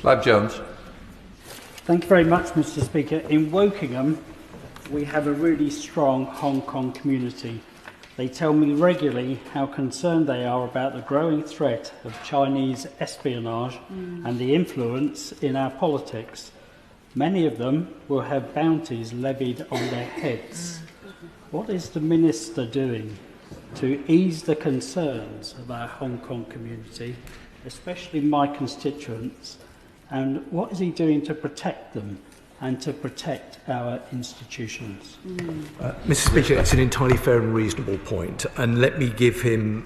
Clive Jones. Thank you very much, Mr. Speaker. In Wokingham, we have a really strong Hong Kong community. They tell me regularly how concerned they are about the growing threat of Chinese espionage and the influence in our politics. Many of them will have bounties levied on their heads. What is the Minister doing to ease the concerns of our Hong Kong community, especially my constituents, and what is he doing to protect them and to protect our institutions? Mr. Speaker, it's an entirely fair and reasonable point, and let me give him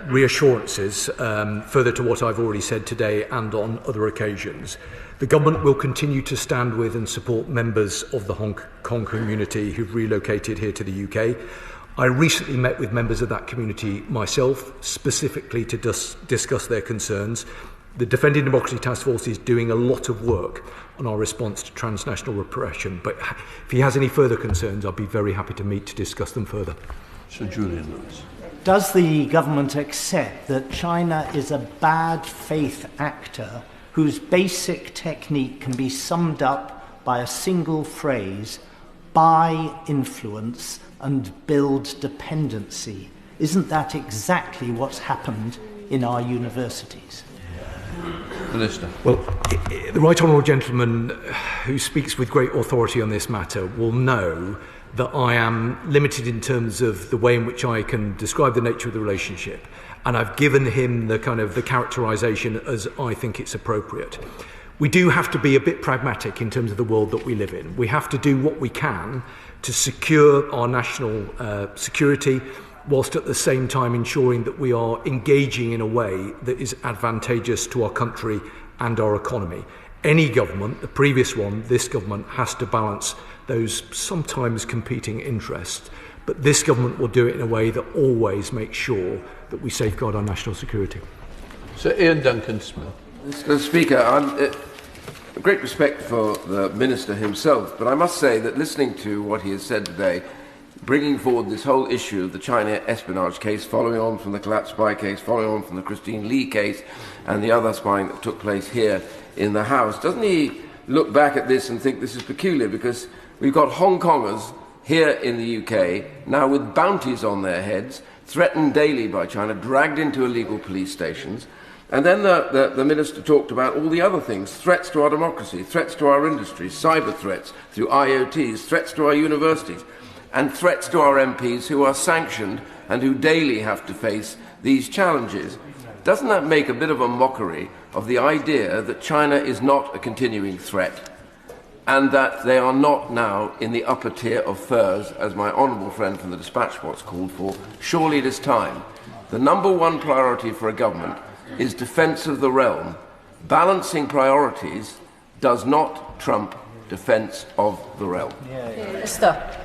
reassurances further to what I've already said today and on other occasions. The government will continue to stand with and support members of the Hong Kong community who've relocated here to the UK. I recently met with members of that community myself, specifically to discuss their concerns. The Defending Democracy Task Force is doing a lot of work on our response to transnational repression, but if he has any further concerns, I'll be very happy to meet to discuss them further. Sir Julian Lewis. Does the government accept that China is a bad faith actor whose basic technique can be summed up by a single phrase: buy influence and build dependency? Isn't that exactly what's happened in our universities? Minister. Well, the Right Honourable Gentleman who speaks with great authority on this matter will know that I am limited in terms of the way in which I can describe the nature of the relationship, and I've given him the characterisation as I think it's appropriate. We do have to be a bit pragmatic in terms of the world that we live in. We have to do what we can to secure our national security, whilst at the same time ensuring that we are engaging in a way that is advantageous to our country and our economy. Any government, the previous one, this government, has to balance those sometimes competing interests, but this government will do it in a way that always makes sure that we safeguard our national security. Sir Ian Duncan-Smith. Mr. Speaker, I'm great respect for the Minister himself, but I must say that listening to what he has said today, bringing forward this whole issue of the China espionage case, following on from the collapsed spy case, following on from the Christine Lee case, and the other spying that took place here in the House, doesn't he look back at this and think this is peculiar? Because we've got Hong Kongers here in the UK, now with bounties on their heads, threatened daily by China, dragged into illegal police stations. And then the Minister talked about all the other things: threats to our democracy, threats to our industries, cyber threats through IoTs, threats to our universities, and threats to our MPs who are sanctioned and who daily have to face these challenges. Doesn't that make a bit of a mockery of the idea that China is not a continuing threat and that they are not now in the upper tier of furs, as my honourable friend from the Dispatch Box called for? Surely it is time. The number one priority for a government is defence of the realm. Balancing priorities does not trump defence of the realm. Minister.